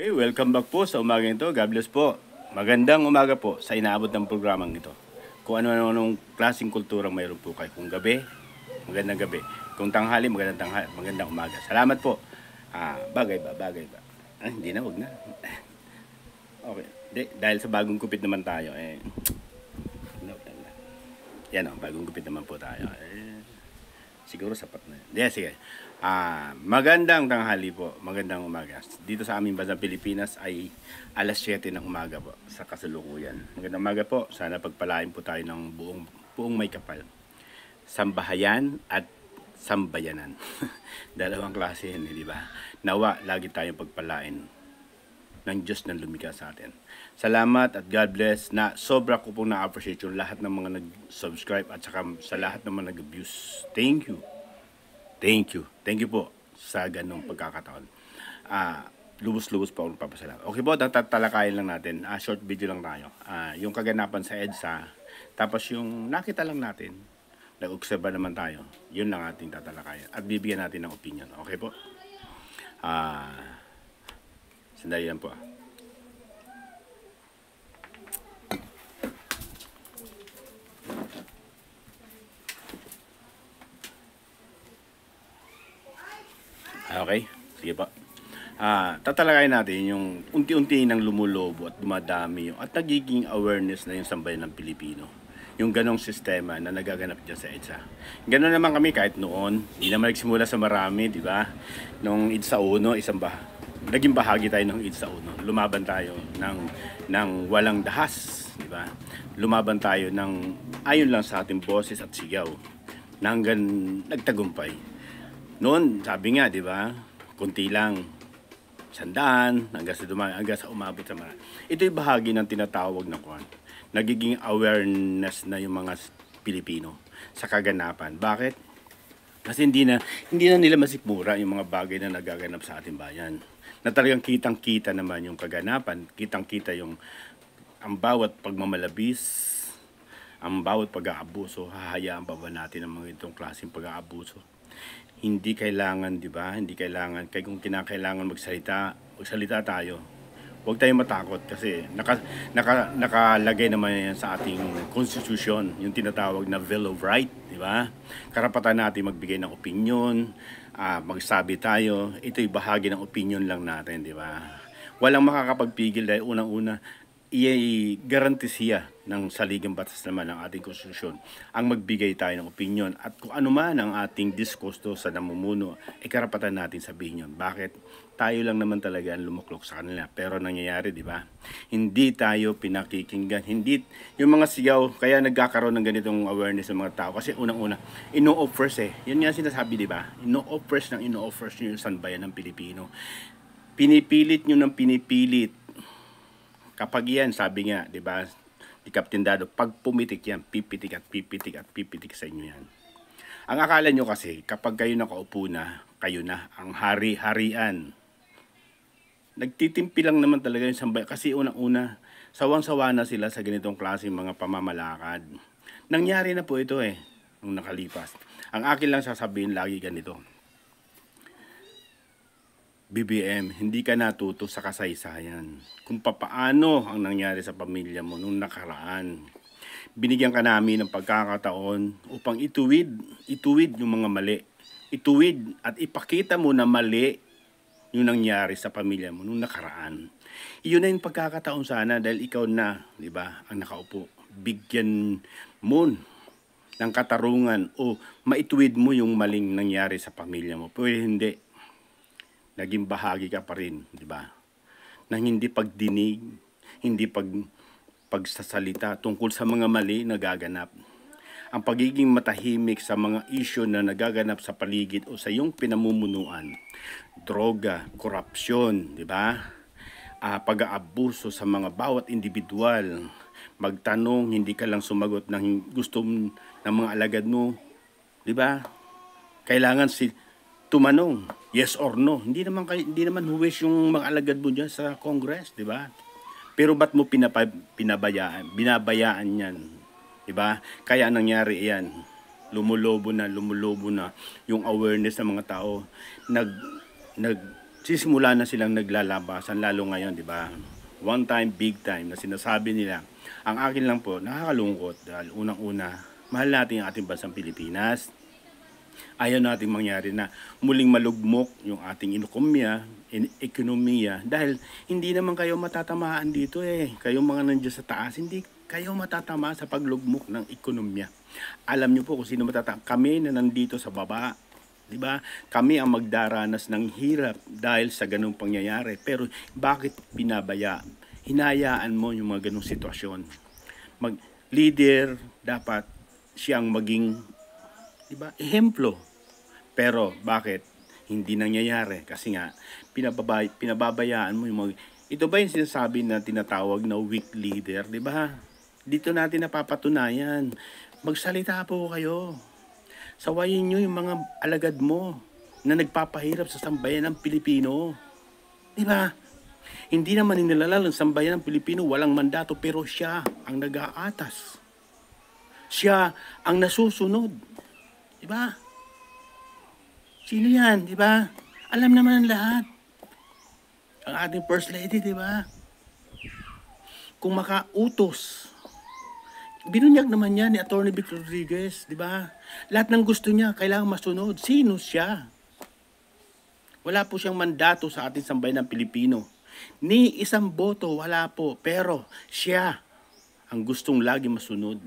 Hey, welcome back po sa umaga ito. God bless po. Magandang umaga po sa inaabot ng programang ito. Kung ano-anong klaseng kultura mayroon po kayo. Kung gabi, magandang gabi. Kung tanghali, magandang tanghali, magandang umaga. Salamat po. Bagay ba? Bagay ba? Hindi na, wag na. Okay. Dahil sa bagong kupit naman tayo, no, yan o, bagong kupit naman po tayo. Siguro sapat na yan. Sige, sige. Magandang tanghali po, magandang umaga. Dito sa aming bansang Pilipinas ay alas 7 ng umaga po sa kasalukuyan. Magandang umaga po, sana pagpalain po tayo ng buong may kapal. Sambahayan at sambayanan. Dalawang klase yan, di ba? Nawa, lagi tayong pagpalain ng Diyos na lumikha sa atin. Salamat at God bless na sobra ko pong na-appreciate yung lahat ng mga nag-subscribe at saka sa lahat ng mga nag-abuse. Thank you. Thank you. Thank you po sa ganong pagkakataon. Lubos-lubos po akong papasalamat. Okay po, tatalakayin lang natin. Short video lang tayo. Yung kaganapan sa EDSA, tapos yung nakita lang natin, nag-obserba naman tayo, yun lang ating tatalakayin. At bibigyan natin ng opinion. Okay po? Sandali lang po. Okay? Sige po. Tatalakayin natin yung unti-unti nang lumulobo at dumadami yung at nagiging awareness na yung sambayan ng Pilipino. Yung ganong sistema na nagaganap dyan sa EDSA. Ganon naman kami kahit noon. Hindi naman nagsimula sa marami, di ba? Nung EDSA 1, naging bahagi tayo ng EDSA 1. Lumaban tayo ng walang dahas, di ba? Lumaban tayo ng ayon lang sa ating boses at sigaw. Na hanggang nagtagumpay. Noon, sabi nga, di ba? Kunti lang, 100 hanggang sa umabot sa mga. Ito'y bahagi ng tinatawag na kwan. Nagiging awareness na yung mga Pilipino sa kaganapan. Bakit? Kasi hindi na nila masikmura yung mga bagay na nagaganap sa ating bayan. Na talagang kitang-kita naman yung kaganapan, kitang-kita yung ang bawat pagmamalabis, ang bawat pag-aabuso, hahayaan pa ba natin ang mga itong klaseng pag-aabuso? Hindi kailangan, di ba? Hindi kailangan. Kaya kung kinakailangan magsalita tayo. Huwag tayong matakot kasi nakalagay naman yan sa ating konstitusyon, yung tinatawag na Bill of Rights, di ba? Karapatan natin magbigay ng opinion, magsabi tayo. Ito'y bahagi ng opinion lang natin, di ba? Walang makakapagpigil dahil unang-una, i-garantisiya ng saligang batas naman ng ating konstitusyon ang magbigay tayo ng opinion at kung ano man ang ating disgusto sa namumuno, karapatan natin sabihin yun. Bakit? Tayo lang naman talaga ang lumuklok sa kanila. Pero nangyayari, di ba? Hindi tayo pinakikinggan. Hindi, yung mga sigaw, kaya nagkakaroon ng ganitong awareness ng mga tao. Kasi unang-una, ino-offers Yun nga sinasabi, di ba? Ino-offers nyo yung sanbayan ng Pilipino. Pinipilit nyo ng pinipilit. Kapag yan, sabi nga, di ba, di Captain Dado, pag pumitik yan, pipitik at pipitik at pipitik sa inyo yan. Ang akala nyo kasi, kapag kayo nakaupo na, kayo na ang hari-harian. Nagtitimpi lang naman talaga yung sambayan. Kasi unang-una, sawang-sawa na sila sa ganitong klaseng mga pamamalakad. Nangyari na po ito nung nakalipas. Ang akin lang sasabihin lagi ganito. BBM, hindi ka natuto sa kasaysayan kung papaano ang nangyari sa pamilya mo nung nakaraan. Binigyan ka namin ng pagkakataon upang ituwid yung mga mali. Ituwid at ipakita mo na mali yung nangyari sa pamilya mo nung nakaraan. Iyon na yung pagkakataon sana dahil ikaw na, di ba, ang nakaupo. Bigyan mo ng katarungan o maituwid mo yung maling nangyari sa pamilya mo. Pero hindi. Naging bahagi ka pa rin, di ba? Nang hindi pagdinig, hindi pagsasalita tungkol sa mga mali na gaganap. Ang pagiging matahimik sa mga isyu na nagaganap sa paligid o sa iyong pinamumunuan. Droga, korupsyon, di ba? Pag-aabuso sa mga bawat individual. Magtanong, hindi ka lang sumagot ng gusto ng mga alagad mo, di ba? Kailangan tumanong, yes or no. Hindi naman huwes yung mga alagad mo diyan sa Congress, di ba? Pero ba't mo binabayaan yan? Di ba? Kaya nangyari yan. Lumulobo na yung awareness ng mga tao. sisimula na silang naglalabasan, lalo ngayon, di ba? One time, big time na sinasabi nila. Ang akin lang po, nakakalungkot dahil unang-una, mahal natin ang ating bansang Pilipinas. Ayaw natin mangyari na muling malugmok yung ating ekonomiya dahil hindi naman kayo matatamaan dito eh. Kayong mga nandiyan sa taas, hindi kayo matatama sa paglugmok ng ekonomiya. Alam niyo po kung sino matatama. Kami na nandito sa baba, di ba? Kami ang magdaranas ng hirap dahil sa ganung pangyayari. Pero bakit hinayaan mo yung mga ganung sitwasyon? Leader, dapat siyang maging, di ba, ehemplo. Pero bakit hindi nangyayari? Kasi nga, pinababayaan mo yung mga... Ito ba yung sinasabi na tinatawag na weak leader, di ba? Dito natin napapatunayan. Magsalita po kayo. Sawayin nyo yung mga alagad mo na nagpapahirap sa sambayan ng Pilipino. Di ba? Hindi naman nilalala ng sambayan ng Pilipino, walang mandato, pero siya ang nag-aatas. Siya ang nasusunod. Di ba? Sino yan? Di ba? Alam naman ang lahat. Ang ating First Lady, di ba? Kung makautos, binunyag naman niya ni Atty. Vic Rodriguez, di ba? Lahat ng gusto niya, kailangan masunod. Sino siya? Wala po siyang mandato sa ating sambayan ng Pilipino. Ni isang boto, wala po. Pero siya ang gustong lagi masunod.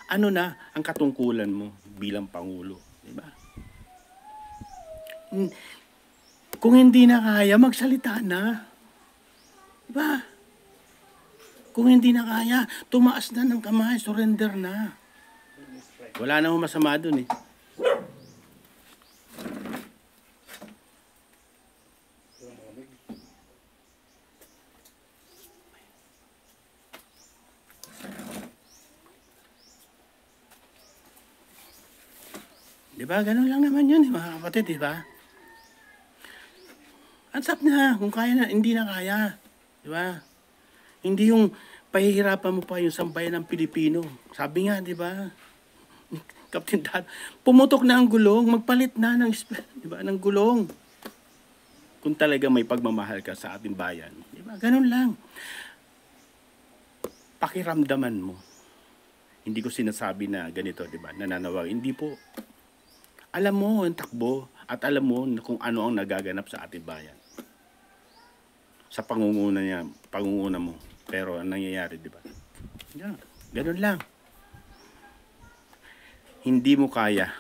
Ano na ang katungkulan mo bilang Pangulo? Di ba? Kung hindi na kaya, magsalita na. Di ba? Kung hindi na kaya, tumaas na ng kamay, surrender na. Wala namang masama dun eh. Di ba? Ganun lang naman yun, mga kapatid, di ba? Ansap na, kung kaya na, hindi na kaya. Di ba? Hindi yung pahihirapan mo pa yung sambayan ng Pilipino. Sabi nga, di ba? Captain Dad, pumutok na ang gulong, magpalit na ng, di ba, ng gulong. Kung talaga may pagmamahal ka sa ating bayan. Di ba? Ganun lang. Pakiramdaman mo. Hindi ko sinasabi na ganito, di ba? Nananawag. Hindi po. Alam mo ang takbo at alam mo kung ano ang nagaganap sa ating bayan. Sa pangunguna mo. Pero ang nangyayari, di ba? Yeah, ganun lang. Hindi mo kaya.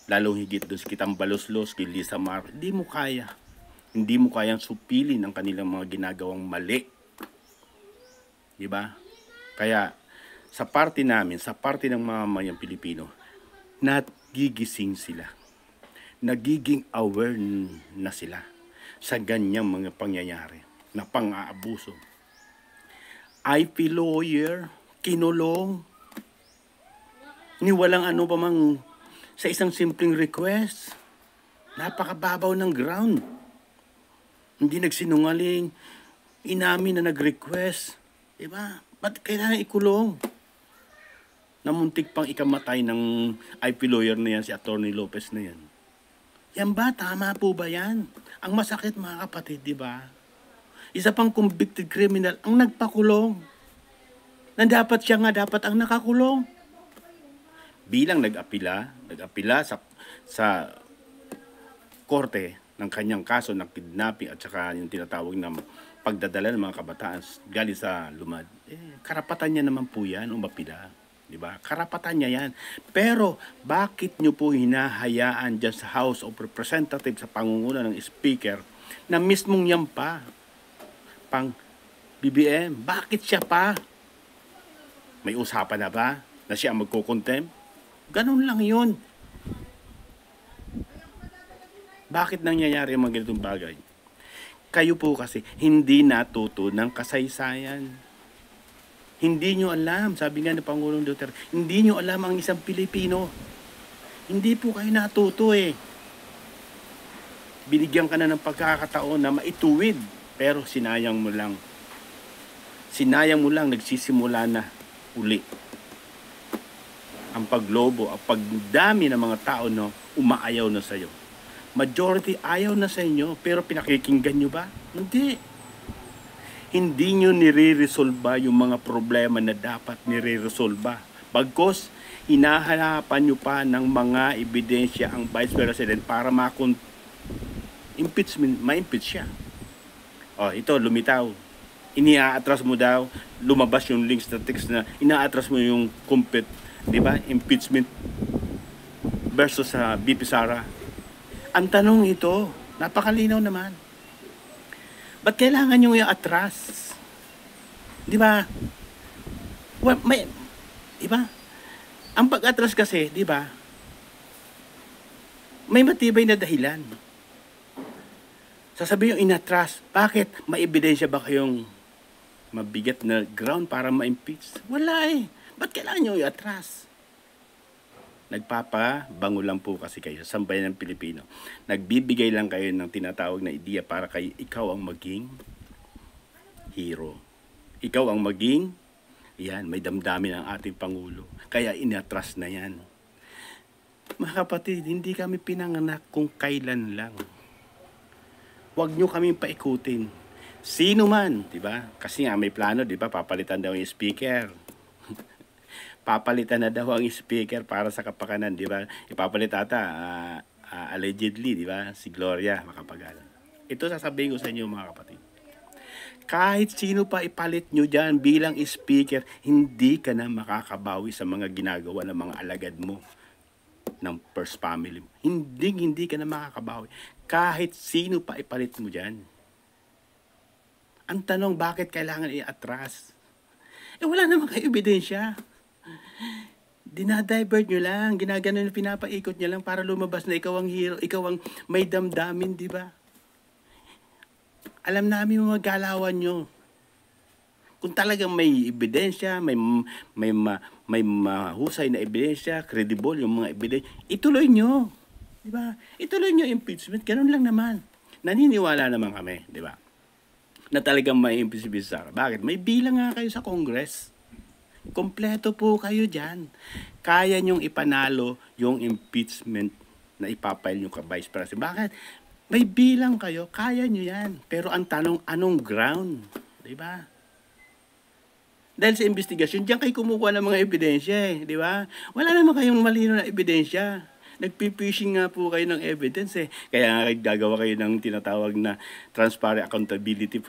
Lalong higit doon sa Kitang Baloslos, kay Lisa Mar. Hindi mo kaya. Hindi mo kayang supilin ang kanilang mga ginagawang mali. Di ba? Kaya, sa parte namin, sa parte ng mamamayang Pilipino, nagigising sila. Nagiging aware na sila sa ganyang mga pangyayari na pang-aabuso. IP lawyer, kinulong, ni walang ano pa mang sa isang simpleng request. Napakababaw ng ground. Hindi nagsinungaling, inamin na nag-request. Diba? Ba't kailangan ikulong? Namuntik pang ikamatay ng IP lawyer na yan, si Atty. Lopez na yan. Yan ba? Tama po ba yan? Ang masakit mga kapatid, di ba? Isa pang convicted criminal ang nagpakulong. Na dapat siya nga dapat ang nakakulong. Bilang nag-apila sa korte ng kanyang kaso ng kidnapping at saka yung tinatawag na pagdadala ng mga kabataan galing sa lumad. Karapatan niya naman po yan umapila. Diba? Karapatan niya yan. Pero, bakit nyo po hinahayaan dyan sa House of Representatives sa pangunguna ng Speaker na mismong yan pa, pang BBM? Bakit siya pa? May usapan na ba na siya ang magkukontem? Ganun lang yun. Bakit nangyayari ang mga ganitong bagay? Kayo po kasi hindi natuto ng kasaysayan. Hindi nyo alam, sabi nga ng Pangulong Duterte, hindi nyo alam ang isang Pilipino. Hindi po kayo natuto eh. Binigyan ka na ng pagkakataon na maituwid, pero sinayang mo lang. Sinayang mo lang, nagsisimula na uli. Ang paglobo, ang pagdami ng mga tao no, umaayaw na sa'yo. Majority ayaw na sa inyo, pero pinakikinggan nyo ba? Hindi. Hindi nyo nire-resolba yung mga problema na dapat nire-resolba. Bagkos, hinahanapan nyo pa ng mga ebidensya ang Vice President para ma-impeach siya. O, ito, lumitaw. Iniaatras mo daw, lumabas yung links na text na inaatras mo yung di ba? Impeachment versus sa BP Sara. Ang tanong ito, napakalinaw naman. Ba't kailangan nyo yung atras? Di ba? Well, di ba? Ang pag-atras kasi, di ba? May matibay na dahilan. Sasabihin yung inatras, bakit? May ebidensya ba kayong mabigat na ground para ma-impeach? Wala eh. Ba't kailangan nyo yung atras? Nagpapabango lang po kasi kayo sa sambayan ng Pilipino. Nagbibigay lang kayo ng tinatawag na ideya para ikaw ang maging hero. Ikaw ang maging, may damdamin ang ating Pangulo. Kaya inatras na yan. Mga kapatid, hindi kami pinanganak kung kailan lang. Huwag nyo kaming paikutin. Sino man, di ba? Kasi nga may plano, di ba? Papalitan daw yung speaker. Papalitan na daw ang speaker para sa kapakanan, di ba? Ipapalit ata, allegedly, di ba? Si Gloria Macapagal. Ito sasabihin ko sa inyo mga kapatid. Kahit sino pa ipalit nyo dyan bilang speaker, hindi ka na makakabawi sa mga ginagawa ng mga alagad mo ng first family mo. Hindi ka na makakabawi. Kahit sino pa ipalit mo dyan. Ang tanong, bakit kailangan i-atras? Wala naman kayo ebidensya. Dinadivert nyo lang, ginagano nyo, pinapaikot nyo lang para lumabas na ikaw ang hero, ikaw ang may damdamin, di ba? Alam namin mga galawan nyo. Kung talagang may ebidensya, may mahusay na ebidensya, credible yung mga ebidensya, ituloy nyo. Di ba? Ituloy nyo impeachment, ganun lang naman. Naniniwala naman kami, di ba? Na talagang may impeachment sa Sara. Bakit? May bilang nga kayo sa Congress. Kompleto po kayo dyan. Kaya nyong ipanalo yung impeachment na ipapile nyo ka Vice President. Bakit? May bilang kayo, kaya nyo yan. Pero ang tanong, anong ground? Diba? Dahil sa investigasyon, diyan kayo kumukuha ng mga ebidensya di ba? Wala naman kayong malino na ebidensya. Nagpipishing nga po kayo ng evidence Kaya nga gagawa kayo ng tinatawag na transparent accountability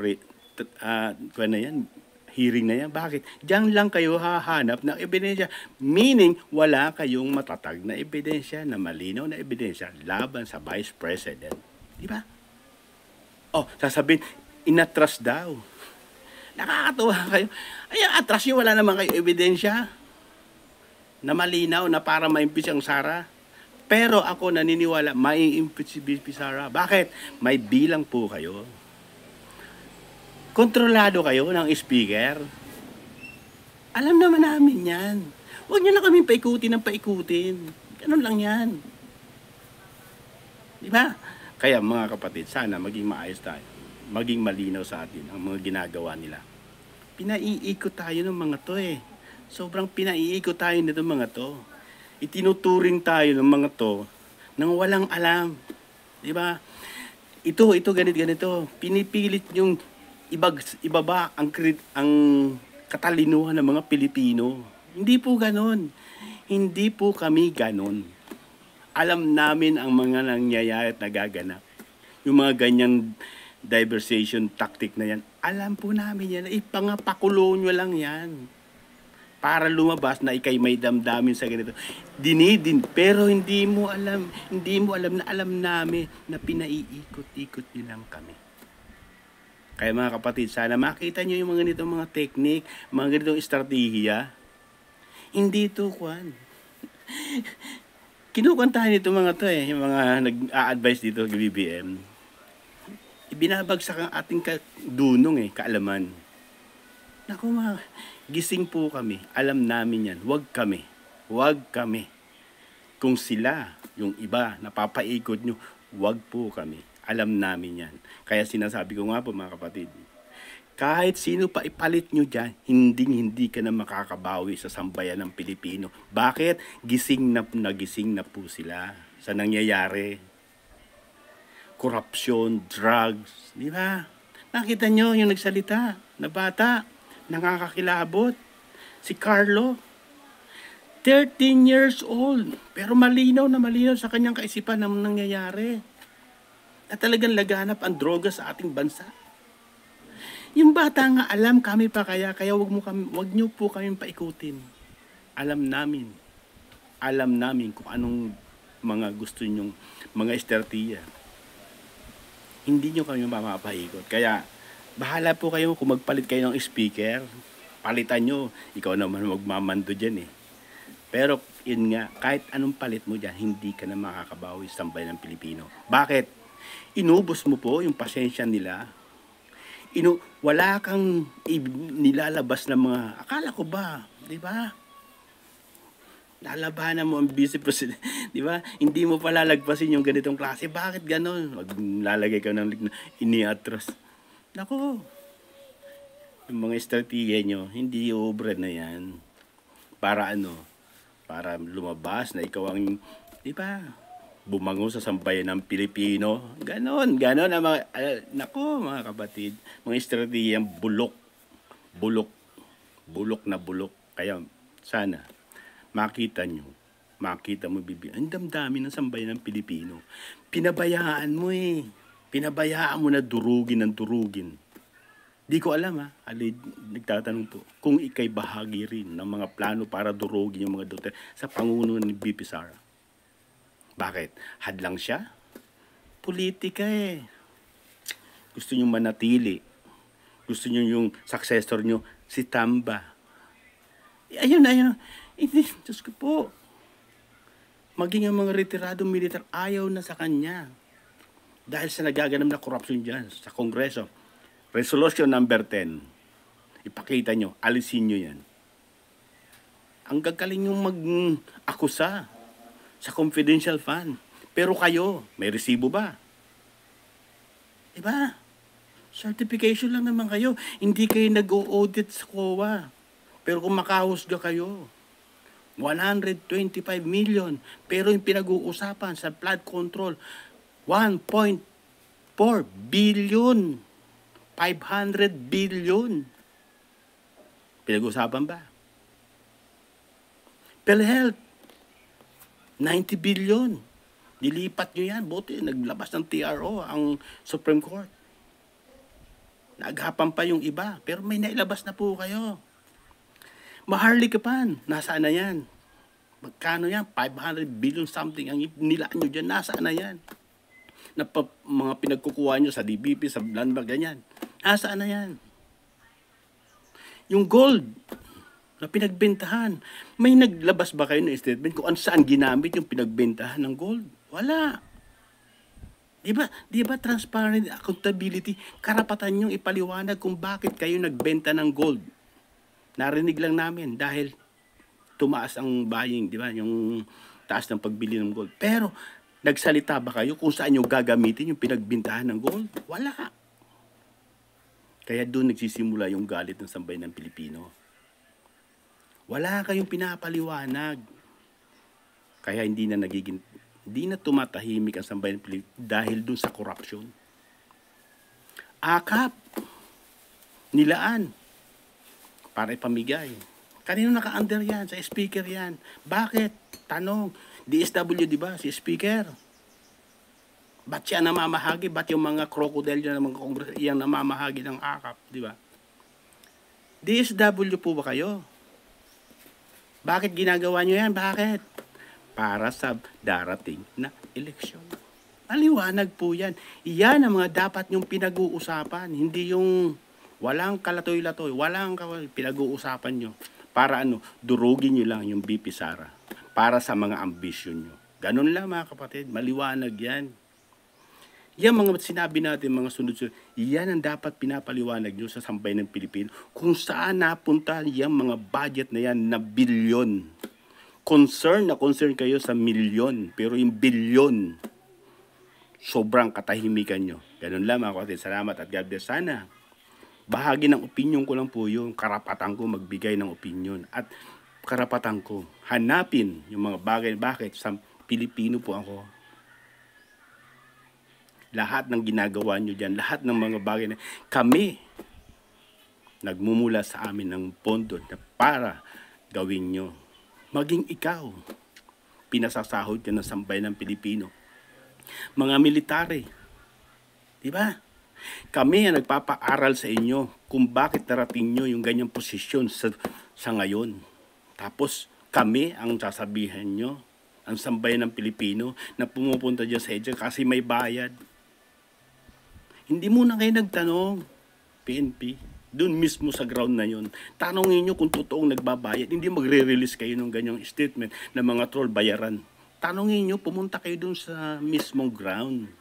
hearing na yan. Bakit? Diyan lang kayo hahanap ng ebidensya. Meaning, wala kayong matatag na ebidensya, na malinaw na ebidensya laban sa Vice President. Di ba? Sasabihin, inatras daw. Nakakatuwa kayo. Ay, atras nyo, wala naman kayo ebidensya na malinaw na para ma-impeach ang Sara. Pero ako naniniwala, mai-impeach si BP Sara. Bakit? May bilang po kayo. Kontrolado kayo ng speaker. Alam naman namin yan. Huwag nyo na kaming paikutin ng paikutin. Ganun lang yan. Di ba? Kaya mga kapatid, sana maging maayos tayo. Maging malinaw sa atin ang mga ginagawa nila. Pinaiikot tayo ng mga to Sobrang pinaiikot tayo nito mga to. Itinuturing tayo ng mga to nang walang alam. Di ba? Ito ganito. Pinipilit yung ibaba ang katalinuhan ng mga Pilipino. Hindi po ganon. Hindi po kami ganon. Alam namin ang mga nangyayari at nagaganap. Yung mga ganyang diversion tactic na yan, alam po namin yan. Ipangapakulo nyo lang yan. Para lumabas na ikay may damdamin sa ganito. Pero hindi mo alam na alam namin na pinaiikot-ikot nyo lang kami. Kaya mga kapatid, sana makita nyo yung mga ganitong mga technique, mga ganitong estratehiya. Hindi ito, kinukantahan nito mga to yung mga nag-a-advise dito ng BBM. Ibinabagsak ang ating dunong kaalaman. Naku gising po kami. Alam namin yan. Huwag kami. Kung sila, yung iba, napapaikot nyo, huwag po kami. Alam namin yan. Kaya sinasabi ko nga po mga kapatid, kahit sino pa ipalit nyo dyan, hindi ka na makakabawi sa sambayan ng Pilipino. Bakit? Gising na po sila sa nangyayari. korupsyon, drugs, di ba? Nakita nyo yung nagsalita na bata, nakakakilabot, si Carlo, 13 years old, pero malinaw na malinaw sa kanyang kaisipan na nangyayari. Na talagang laganap ang droga sa ating bansa. Yung bata nga alam kami pa kaya wag niyo po kami paikutin. Alam namin kung anong mga gusto nyong mga estratehiya. Hindi nyo kami mapapaikot. Kaya bahala po kayo kung magpalit kayo ng speaker. Palitan nyo. Ikaw naman magmamando dyan eh. Pero yun nga, kahit anong palit mo dyan, hindi ka na makakabawi sa sambayan ng Pilipino. Bakit? Inubos mo po yung pasensya nila. Wala kang nilalabas na mga, akala ko ba, di ba? Lalabanan mo ang vice president, di ba? Hindi mo pa lalagpasin yung ganitong klase. Bakit ganon? Maglalagay ka ng iniatras. Nako, yung mga estrategiya nyo, hindi ubred na yan. Para ano? Para lumabas na ikaw ang, di ba? Bumango sa sambayan ng Pilipino. Ganon ang mga, nako mga kapatid, mga estratehiyang bulok na bulok. Kaya sana, makita mo bibig. Ang damdamin ng sambayan ng Pilipino. Pinabayaan mo eh. Pinabayaan mo na durugin. Di ko alam nagtatanong po, kung ikay bahagi rin ng mga plano para durugin yung mga Duterte sa panguno ni BP Sara. Bakit? Hadlang siya? Politika eh. Gusto nyo manatili. Gusto nyo yung successor nyo, si Tamba. Ayun. Diyos ko po. Maging ang mga retiradong militar ayaw na sa kanya. Dahil sa nagaganap na korupsyon dyan sa Kongreso. Resolution number 10. Ipakita nyo, alisin nyo yan. Ang gagaling yung mag-akusa sa confidential fund. Pero kayo, may resibo ba? Diba? Certification lang naman kayo. Hindi kayo nag-o-audit sa COA. Pero kung makahusga kayo, 125 million. Pero yung pinag-uusapan sa flood control, 1.4 billion. 500 billion. Pinag-uusapan ba? PhilHealth, 90 billion. Dilipat nyo yan. Buti, naglabas ng TRO ang Supreme Court. Naghapan pa yung iba. Pero may nailabas na po kayo. Maharlikapan, nasaan na yan? Magkano yan? 500 billion something ang nilaan nyo dyan. Nasaan na yan? Mga pinagkukuha nyo sa DBP, sa Landmark, ganyan. Nasaan na yan? Yung gold na pinagbentahan. May naglabas ba kayo ng statement kung saan ginamit yung pinagbentahan ng gold? Wala. Di ba transparent accountability? Karapatan nyo ipaliwanag kung bakit kayo nagbenta ng gold. Narinig lang namin dahil tumaas ang buying, di ba? Yung taas ng pagbili ng gold. Pero nagsalita ba kayo kung saan nyo gagamitin yung pinagbentahan ng gold? Wala. Kaya doon nagsisimula yung galit ng sambayan ng Pilipino. Wala kayong pinapaliwanag. Kaya hindi na tumatahimik ang sambayan ng Pilipino dahil dun sa korupsyon. Akap, nilaan, para ipamigay. Kanino naka-under yan? Sa speaker yan. Bakit? Tanong, DSW, di ba? Si speaker. Ba't siya namamahagi? Ba't yung mga crocodile yan, mga kongres, yung namamahagi ng akap, di ba? DSW po ba kayo? Bakit ginagawa nyo yan? Bakit? Para sa darating na eleksyon. Maliwanag po yan. Iyan ang mga dapat nyong pinag-uusapan. Hindi yung walang kalatoy-latoy, pinag-uusapan nyo. Para durugin nyo lang yung BP Sara. Para sa mga ambisyon nyo. Ganun lang mga kapatid. Maliwanag yan. Yan mga sinabi natin, mga sunod-sunod, yan ang dapat pinapaliwanag nyo sa sambayan ng Pilipino. Kung saan napunta yung mga budget na yan na bilyon. Concern kayo sa milyon, pero yung bilyon, sobrang katahimikan nyo. Ganun lang mga kapatid. Salamat at God bless. Sana bahagi ng opinion ko lang po yung karapatan ko magbigay ng opinion. At karapatan ko hanapin yung mga bagay. Bakit? Sa Pilipino po ako. Lahat ng ginagawa nyo dyan, lahat ng mga bagay na kami, nagmumula sa amin ng pondo na para gawin nyo. Maging ikaw, pinasasahod ka ng sambayan ng Pilipino. Mga military, di ba? Kami ang nagpapaaral sa inyo kung bakit narating nyo yung ganyang posisyon sa ngayon. Tapos kami ang sasabihan nyo, ang sambayan ng Pilipino na pumupunta dyan sa EDSA kasi may bayad. Hindi muna kayo nagtanong, PNP, doon mismo sa ground na yun. Tanongin nyo kung totoong nagbabayad. Hindi magre-release kayo ng ganyang statement na mga troll bayaran. Tanongin nyo, pumunta kayo doon sa mismong ground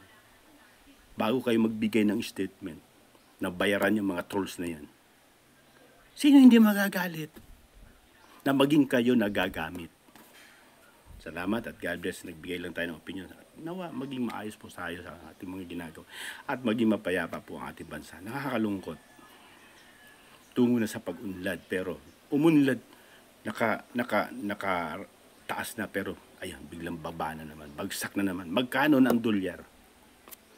bago kayo magbigay ng statement na bayaran yung mga trolls na yan. Sino hindi magagalit na maging kayo nagagamit? Salamat at God bless. Nagbigay lang tayo ng opinion. Nawa, maging maayos po tayo sa ating mga ginagawa at maging mapayapa po ang ating bansa. Nakakalungkot. Tungo na sa pag-unlad, pero umunlad, taas na, pero ayun, biglang baba na naman, bagsak na naman. Magkano na ang dolyar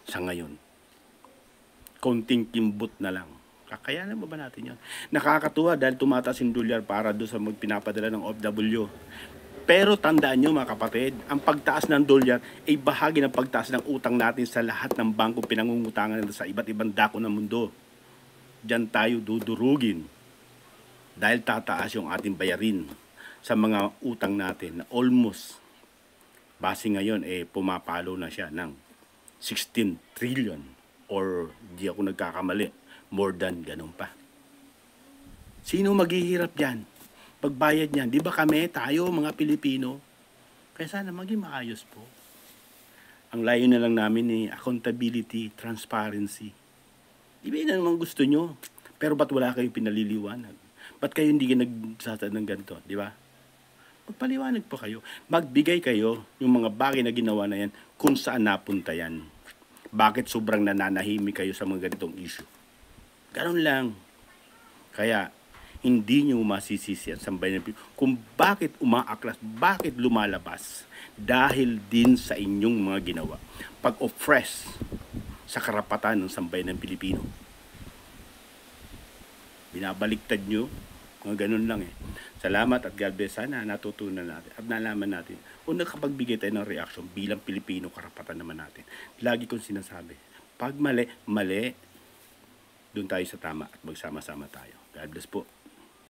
sa ngayon? Konting kimbot na lang. Kakayanan mo ba natin yan? Nakakatuwa dahil tumataas yung dolyar para doon sa magpinapadala ng OFW. Pero tandaan nyo mga kapatid, ang pagtaas ng dolyar ay bahagi ng pagtaas ng utang natin sa lahat ng bangko pinangungutangan sa iba't ibang dako ng mundo. Diyan tayo dudurugin dahil tataas yung ating bayarin sa mga utang natin na almost, base ngayon, pumapalo na siya ng 16 trillion or di ako nagkakamali, more than ganun pa. Sino maghihirap dyan? Pagbayad niyan, di ba kami, tayo, mga Pilipino? Kaya sana maging maayos po. Ang layo na lang namin ni accountability, transparency. Di ba yun naman gusto nyo? Pero ba't wala kayong pinaliliwanag? Ba't kayo hindi nagsasad ng ganito? Di ba? Magpaliwanag po kayo. Magbigay kayo yung mga bagay na ginawa na yan kung saan napunta yan. Bakit sobrang nananahimik kayo sa mga ganitong issue? Ganun lang. Kaya, hindi nyo masisisi ang sambayan ng Pilipino kung bakit umaaklas, bakit lumalabas. Dahil din sa inyong mga ginawa. Pag-oppress sa karapatan ng sambayan ng Pilipino. Binabaliktad nyo, mga ganun lang eh. Salamat at God bless. Sana natutunan natin at nalaman natin kung nakapagbigay tayo ng reaction bilang Pilipino, karapatan naman natin. Lagi kong sinasabi, pag mali, doon tayo sa tama at magsama-sama tayo. God bless po.